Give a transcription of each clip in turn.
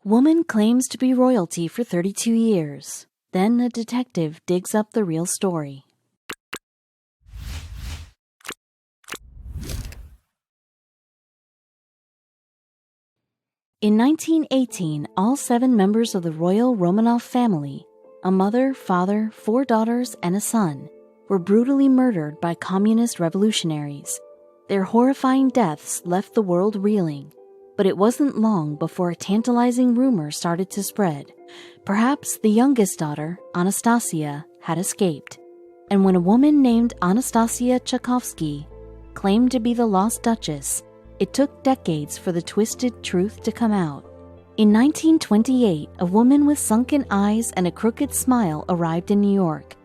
Woman claims to be royalty for 32 years. Then a detective digs up the real story. In 1918, all 7 members of the royal Romanov family, a mother, father, 4 daughters, and a son, were brutally murdered by communist revolutionaries. Their horrifying deaths left the world reeling, but it wasn't long before a tantalizing rumor started to spread. Perhaps the youngest daughter, Anastasia, had escaped, and when a woman named Anastasia Tschaikovsky claimed to be the lost duchess, it took decades for the twisted truth to come out. In 1928, a woman with sunken eyes and a crooked smile arrived in New York.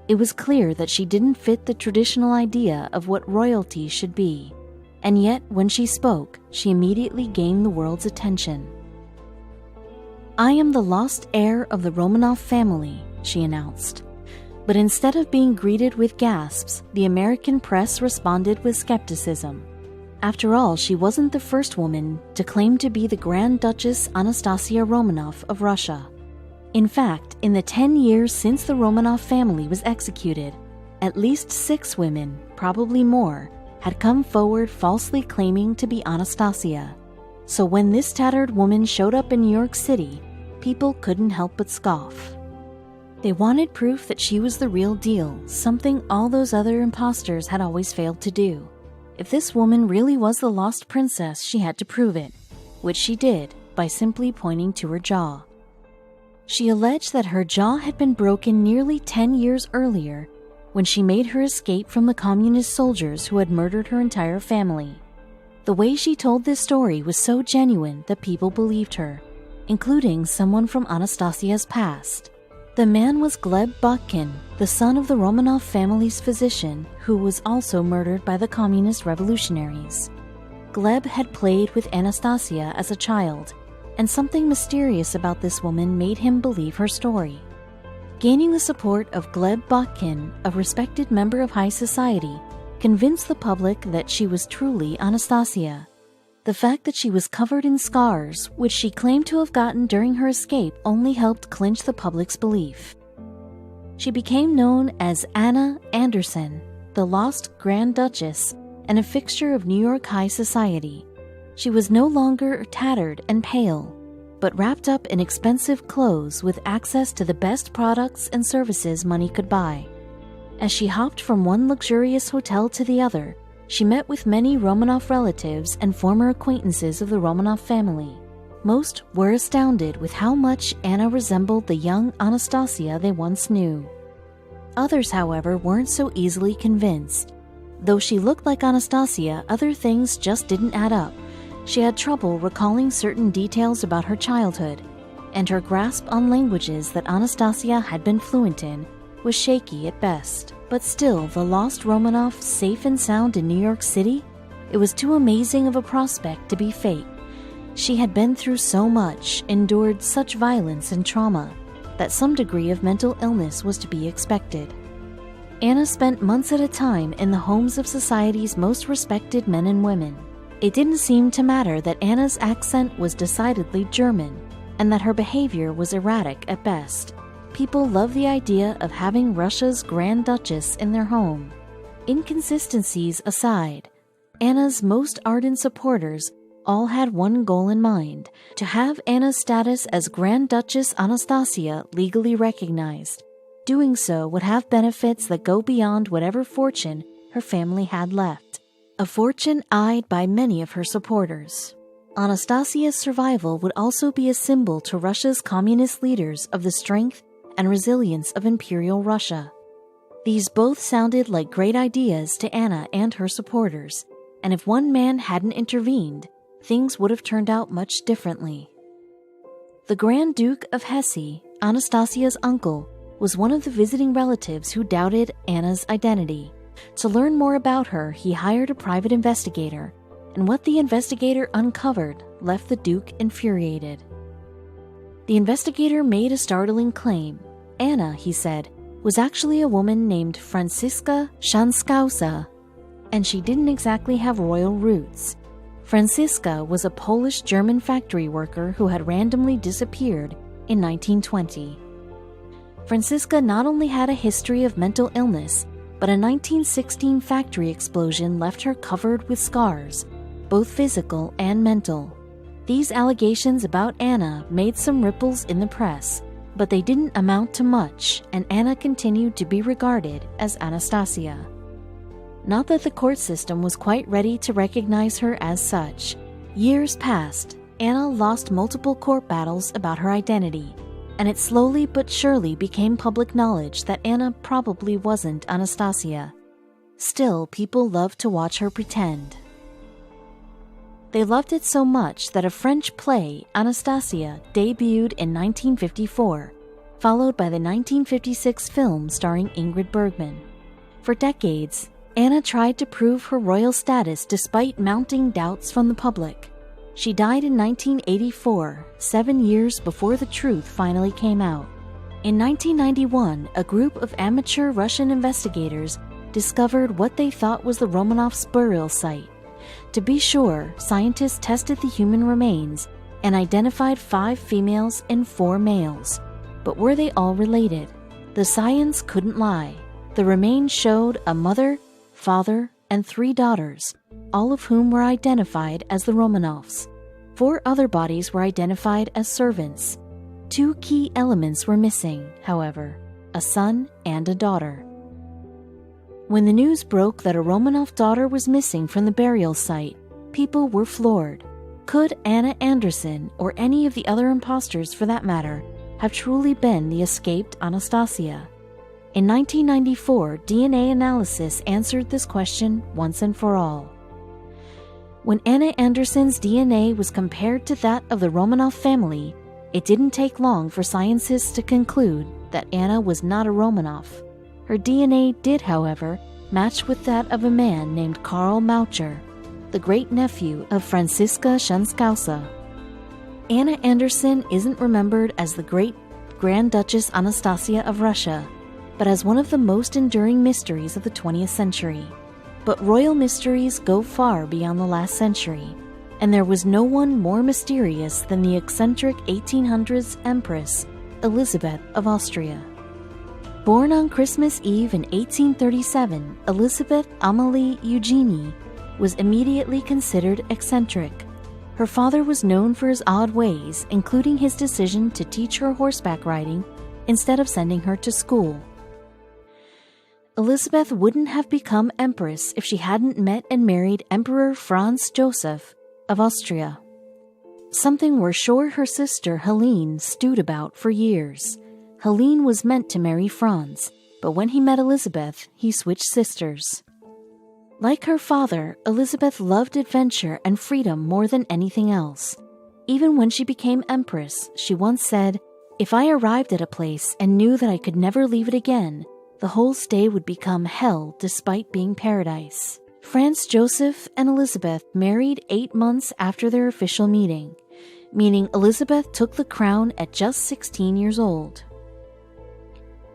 It was clear that she didn't fit the traditional idea of what royalty should be. And yet, when she spoke, she immediately gained the world's attention. "I am the lost heir of the Romanov family," she announced. But instead of being greeted with gasps, the American press responded with skepticism. After all, she wasn't the first woman to claim to be the Grand Duchess Anastasia Romanov of Russia. In fact, in the 10 years since the Romanov family was executed, at least 6 women, probably more, had come forward falsely claiming to be Anastasia. So when this tattered woman showed up in New York City, people couldn't help but scoff. They wanted proof that she was the real deal, something all those other imposters had always failed to do. If this woman really was the lost princess, she had to prove it, which she did by simply pointing to her jaw. She alleged that her jaw had been broken nearly 10 years earlier when she made her escape from the communist soldiers who had murdered her entire family. The way she told this story was so genuine that people believed her, including someone from Anastasia's past. The man was Gleb Botkin, the son of the Romanov family's physician, who was also murdered by the communist revolutionaries. Gleb had played with Anastasia as a child, and something mysterious about this woman made him believe her story. Gaining the support of Gleb Botkin, a respected member of high society, convinced the public that she was truly Anastasia. The fact that she was covered in scars, which she claimed to have gotten during her escape, only helped clinch the public's belief. She became known as Anna Anderson, the lost Grand Duchess, and a fixture of New York high society. She was no longer tattered and pale, but wrapped up in expensive clothes with access to the best products and services money could buy. As she hopped from one luxurious hotel to the other, she met with many Romanov relatives and former acquaintances of the Romanov family. Most were astounded with how much Anna resembled the young Anastasia they once knew. Others, however, weren't so easily convinced. Though she looked like Anastasia, other things just didn't add up. She had trouble recalling certain details about her childhood, and her grasp on languages that Anastasia had been fluent in was shaky at best. But still, the lost Romanov safe and sound in New York City? It was too amazing of a prospect to be fake. She had been through so much, endured such violence and trauma, that some degree of mental illness was to be expected. Anna spent months at a time in the homes of society's most respected men and women. It didn't seem to matter that Anna's accent was decidedly German, and that her behavior was erratic at best. People loved the idea of having Russia's Grand Duchess in their home. Inconsistencies aside, Anna's most ardent supporters all had one goal in mind: to have Anna's status as Grand Duchess Anastasia legally recognized. Doing so would have benefits that go beyond whatever fortune her family had left, a fortune eyed by many of her supporters. Anastasia's survival would also be a symbol to Russia's communist leaders of the strength and resilience of Imperial Russia. These both sounded like great ideas to Anna and her supporters, and if one man hadn't intervened, things would have turned out much differently. The Grand Duke of Hesse, Anastasia's uncle, was one of the visiting relatives who doubted Anna's identity. To learn more about her, he hired a private investigator, and what the investigator uncovered left the Duke infuriated. The investigator made a startling claim. Anna, he said, was actually a woman named Franziska Tschaikovsky, and she didn't exactly have royal roots. Franziska was a Polish-German factory worker who had randomly disappeared in 1920. Franziska not only had a history of mental illness, but a 1916 factory explosion left her covered with scars, both physical and mental. These allegations about Anna made some ripples in the press, but they didn't amount to much, and Anna continued to be regarded as Anastasia. Not that the court system was quite ready to recognize her as such. Years passed. Anna lost multiple court battles about her identity, and it slowly but surely became public knowledge that Anna probably wasn't Anastasia. Still, people loved to watch her pretend. They loved it so much that a French play, Anastasia, debuted in 1954, followed by the 1956 film starring Ingrid Bergman. For decades, Anna tried to prove her royal status despite mounting doubts from the public. She died in 1984, 7 years before the truth finally came out. In 1991, a group of amateur Russian investigators discovered what they thought was the Romanovs' burial site. To be sure, scientists tested the human remains and identified 5 females and 4 males. But were they all related? The science couldn't lie. The remains showed a mother, father, and 3 daughters, all of whom were identified as the Romanovs. 4 other bodies were identified as servants. 2 key elements were missing, however, a son and a daughter. When the news broke that a Romanov daughter was missing from the burial site, people were floored. Could Anna Anderson, or any of the other imposters for that matter, have truly been the escaped Anastasia? In 1994, DNA analysis answered this question once and for all. When Anna Anderson's DNA was compared to that of the Romanov family, it didn't take long for scientists to conclude that Anna was not a Romanov. Her DNA did, however, match with that of a man named Karl Maucher, the great-nephew of Franziska Tschaikovsky. Anna Anderson isn't remembered as the great Grand Duchess Anastasia of Russia, but as one of the most enduring mysteries of the 20th century. But royal mysteries go far beyond the last century, and there was no one more mysterious than the eccentric 1800s Empress, Elizabeth of Austria. Born on Christmas Eve in 1837, Elizabeth Amalie Eugenie was immediately considered eccentric. Her father was known for his odd ways, including his decision to teach her horseback riding instead of sending her to school. Elizabeth wouldn't have become empress if she hadn't met and married Emperor Franz Joseph of Austria, something we're sure her sister Helene stewed about for years. Helene was meant to marry Franz, but when he met Elizabeth, he switched sisters. Like her father, Elizabeth loved adventure and freedom more than anything else. Even when she became empress, she once said, "If I arrived at a place and knew that I could never leave it again, the whole stay would become hell despite being paradise." Franz Joseph and Elizabeth married 8 months after their official meeting, meaning Elizabeth took the crown at just 16 years old.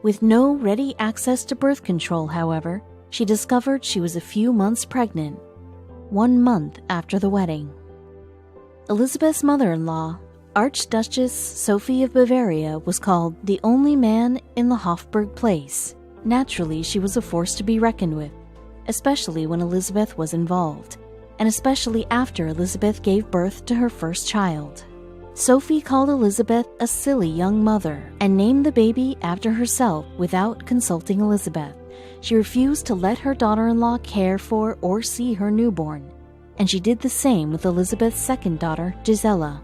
With no ready access to birth control, however, she discovered she was a few months pregnant, 1 month after the wedding. Elizabeth's mother-in-law, Archduchess Sophie of Bavaria, was called the only man in the Hofburg place. Naturally, she was a force to be reckoned with, especially when Elizabeth was involved, and especially after Elizabeth gave birth to her first child. Sophie called Elizabeth a silly young mother and named the baby after herself without consulting Elizabeth. She refused to let her daughter-in-law care for or see her newborn, and she did the same with Elizabeth's second daughter, Gisela.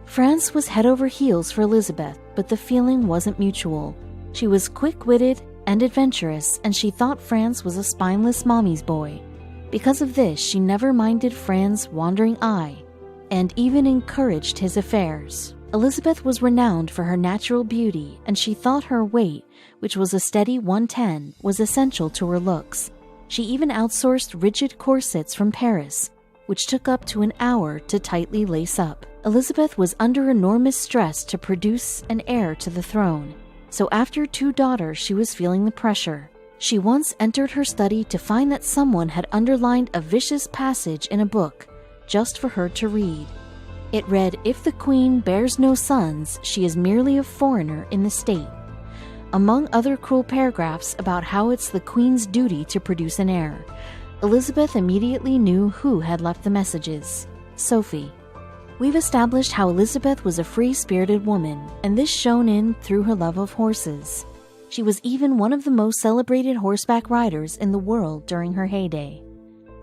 Franz was head over heels for Elizabeth, but the feeling wasn't mutual. She was quick-witted and adventurous, and she thought Franz was a spineless mommy's boy. Because of this, she never minded Franz's wandering eye, and even encouraged his affairs. Elizabeth was renowned for her natural beauty, and she thought her weight, which was a steady 110, was essential to her looks. She even outsourced rigid corsets from Paris, which took up to an hour to tightly lace up. Elizabeth was under enormous stress to produce an heir to the throne, so after 2 daughters she was feeling the pressure. She once entered her study to find that someone had underlined a vicious passage in a book, just for her to read. It read, "If the queen bears no sons, she is merely a foreigner in the state," among other cruel paragraphs about how it's the queen's duty to produce an heir. Elizabeth immediately knew who had left the messages: Sophie. We've established how Elizabeth was a free-spirited woman, and this shone in through her love of horses. She was even one of the most celebrated horseback riders in the world during her heyday.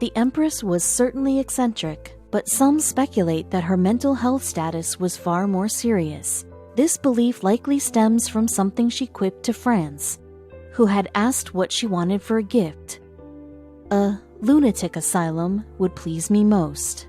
The Empress was certainly eccentric, but some speculate that her mental health status was far more serious. This belief likely stems from something she quipped to France, who had asked what she wanted for a gift. "A lunatic asylum would please me most."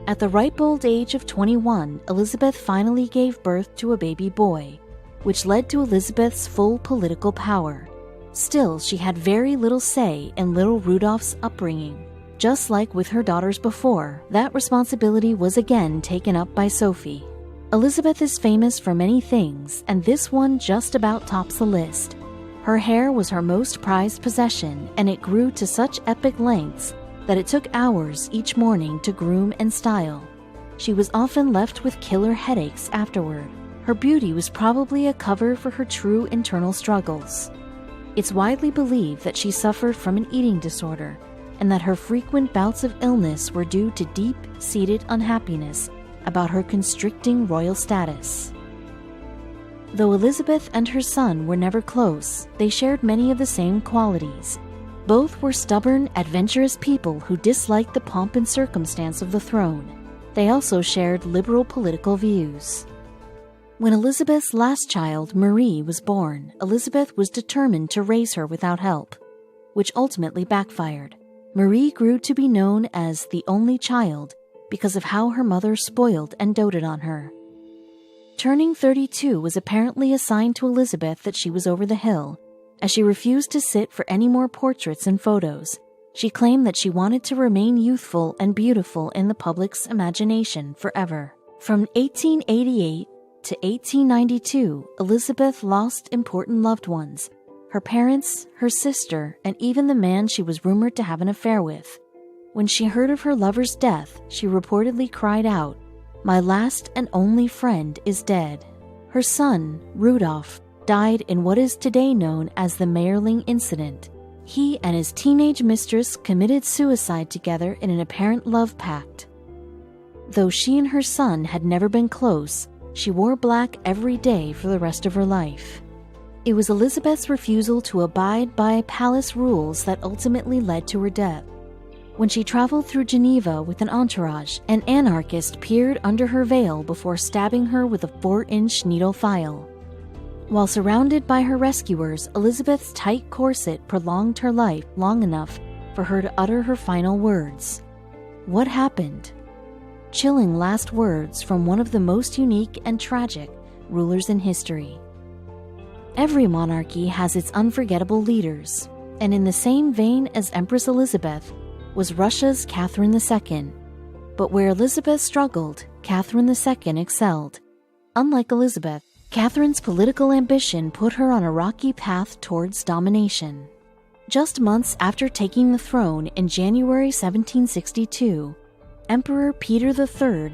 At the ripe old age of 21, Elizabeth finally gave birth to a baby boy, which led to Elizabeth's full political power. Still, she had very little say in little Rudolph's upbringing. Just like with her daughters before, that responsibility was again taken up by Sophie. Elizabeth is famous for many things, and this one just about tops the list. Her hair was her most prized possession, and it grew to such epic lengths that it took hours each morning to groom and style. She was often left with killer headaches afterward. Her beauty was probably a cover for her true internal struggles. It's widely believed that she suffered from an eating disorder, and that her frequent bouts of illness were due to deep-seated unhappiness about her constricting royal status. Though Elizabeth and her son were never close, they shared many of the same qualities. Both were stubborn, adventurous people who disliked the pomp and circumstance of the throne. They also shared liberal political views. When Elizabeth's last child, Marie, was born, Elizabeth was determined to raise her without help, which ultimately backfired. Marie grew to be known as the only child because of how her mother spoiled and doted on her. Turning 32 was apparently a sign to Elizabeth that she was over the hill, as she refused to sit for any more portraits and photos. She claimed that she wanted to remain youthful and beautiful in the public's imagination forever. From 1888 to 1892, Elizabeth lost important loved ones: her parents, her sister, and even the man she was rumored to have an affair with. When she heard of her lover's death, she reportedly cried out, "My last and only friend is dead." Her son, Rudolph, died in what is today known as the Mayerling incident. He and his teenage mistress committed suicide together in an apparent love pact. Though she and her son had never been close, she wore black every day for the rest of her life. It was Elizabeth's refusal to abide by palace rules that ultimately led to her death. When she traveled through Geneva with an entourage, an anarchist peered under her veil before stabbing her with a 4-inch needle file. While surrounded by her rescuers, Elizabeth's tight corset prolonged her life long enough for her to utter her final words. What happened? Chilling last words from one of the most unique and tragic rulers in history. Every monarchy has its unforgettable leaders, and in the same vein as Empress Elizabeth was Russia's Catherine II. But where Elizabeth struggled, Catherine II excelled. Unlike Elizabeth, Catherine's political ambition put her on a rocky path towards domination. Just months after taking the throne in January 1762, Emperor Peter III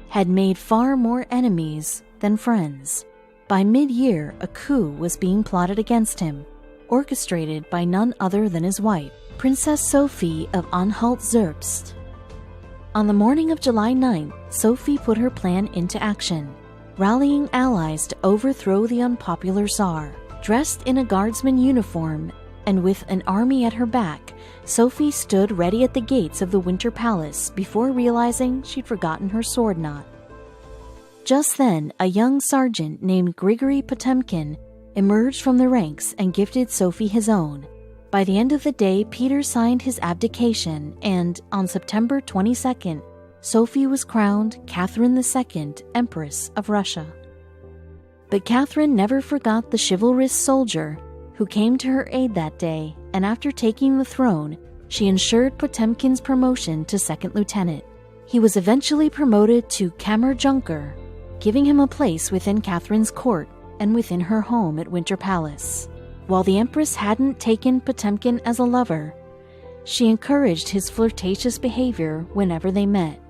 had made far more enemies than friends. By mid-year, a coup was being plotted against him, orchestrated by none other than his wife, Princess Sophie of Anhalt-Zerbst. On the morning of July 9th, Sophie put her plan into action, rallying allies to overthrow the unpopular Tsar. Dressed in a guardsman uniform and with an army at her back, Sophie stood ready at the gates of the Winter Palace before realizing she'd forgotten her sword knot. Just then, a young sergeant named Grigory Potemkin emerged from the ranks and gifted Sophie his own. By the end of the day, Peter signed his abdication, and on September 22nd, Sophie was crowned Catherine II, Empress of Russia. But Catherine never forgot the chivalrous soldier who came to her aid that day, and after taking the throne, she ensured Potemkin's promotion to second lieutenant. He was eventually promoted to Kammerjunker, giving him a place within Catherine's court and within her home at Winter Palace. While the Empress hadn't taken Potemkin as a lover, She encouraged his flirtatious behavior whenever they met.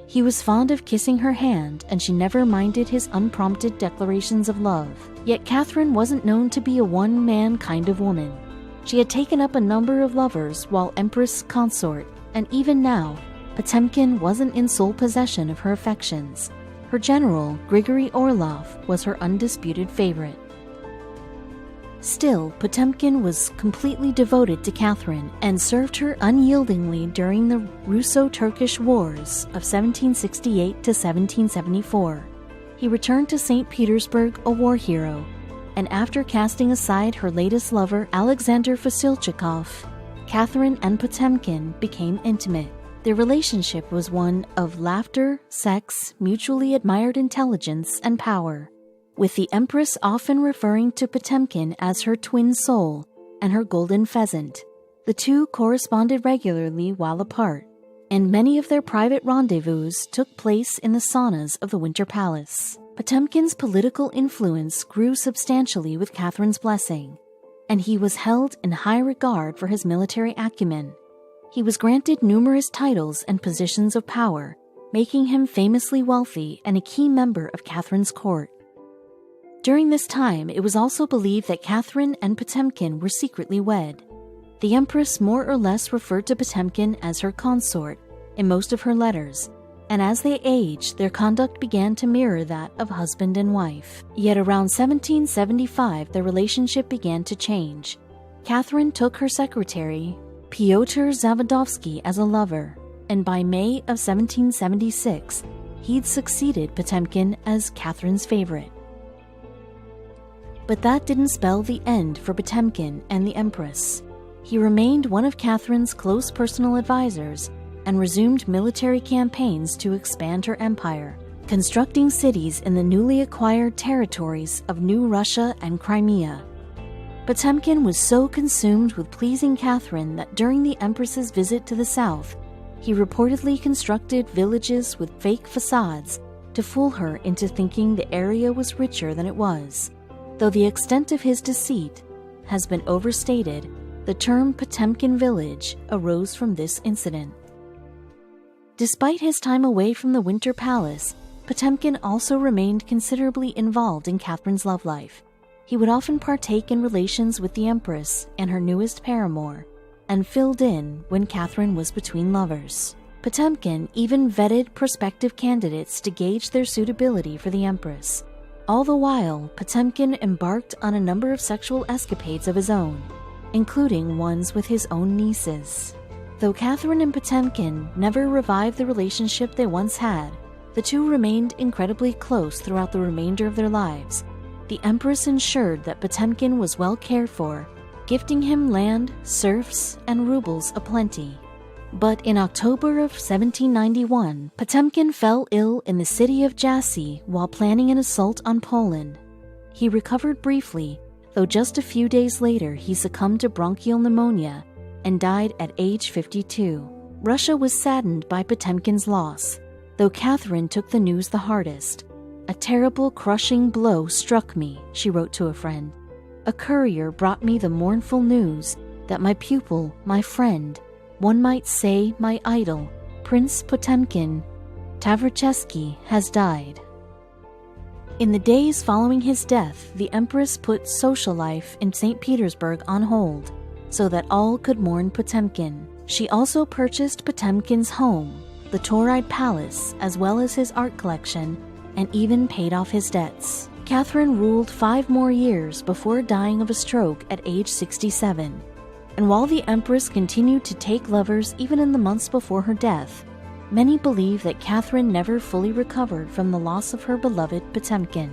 He was fond of kissing her hand, and she never minded his unprompted declarations of love. Yet Catherine wasn't known to be a one-man kind of woman. She had taken up a number of lovers while Empress consort, and even now, Potemkin wasn't in sole possession of her affections. Her general, Grigory Orlov, was her undisputed favorite. Still, Potemkin was completely devoted to Catherine and served her unyieldingly during the Russo-Turkish Wars of 1768 to 1774. He returned to St. Petersburg a war hero, and after casting aside her latest lover, Alexander Vasilchikov, Catherine and Potemkin became intimate. Their relationship was one of laughter, sex, mutually admired intelligence, and power, with the Empress often referring to Potemkin as her twin soul and her golden pheasant. The two corresponded regularly while apart, and many of their private rendezvous took place in the saunas of the Winter Palace. Potemkin's political influence grew substantially with Catherine's blessing, and he was held in high regard for his military acumen. He was granted numerous titles and positions of power, making him famously wealthy and a key member of Catherine's court. During this time, it was also believed that Catherine and Potemkin were secretly wed. The Empress more or less referred to Potemkin as her consort in most of her letters, and as they aged, their conduct began to mirror that of husband and wife. Yet around 1775, their relationship began to change. Catherine took her secretary, Pyotr Zavadovsky, as a lover, and by May of 1776, he'd succeeded Potemkin as Catherine's favorite. But that didn't spell the end for Potemkin and the Empress. He remained one of Catherine's close personal advisors and resumed military campaigns to expand her empire, constructing cities in the newly acquired territories of New Russia and Crimea. Potemkin was so consumed with pleasing Catherine that during the Empress's visit to the south, he reportedly constructed villages with fake facades to fool her into thinking the area was richer than it was. Though the extent of his deceit has been overstated, the term Potemkin village arose from this incident. Despite his time away from the Winter Palace, Potemkin also remained considerably involved in Catherine's love life. He would often partake in relations with the Empress and her newest paramour, and filled in when Catherine was between lovers. Potemkin even vetted prospective candidates to gauge their suitability for the Empress. All the while, Potemkin embarked on a number of sexual escapades of his own, including ones with his own nieces. Though Catherine and Potemkin never revived the relationship they once had, the two remained incredibly close throughout the remainder of their lives. The Empress ensured that Potemkin was well cared for, gifting him land, serfs, and rubles aplenty. But in October of 1791, Potemkin fell ill in the city of Jassy while planning an assault on Poland. He recovered briefly, though just a few days later he succumbed to bronchial pneumonia and died at age 52. Russia was saddened by Potemkin's loss, though Catherine took the news the hardest. "A terrible, crushing blow struck me," she wrote to a friend. "A courier brought me the mournful news that my pupil, my friend, one might say my idol, Prince Potemkin Tavrichesky, has died." In the days following his death, the Empress put social life in St. Petersburg on hold so that all could mourn Potemkin. She also purchased Potemkin's home, the Tauride Palace, as well as his art collection, and even paid off his debts. Catherine ruled 5 more years before dying of a stroke at age 67. And while the Empress continued to take lovers even in the months before her death, many believe that Catherine never fully recovered from the loss of her beloved Potemkin.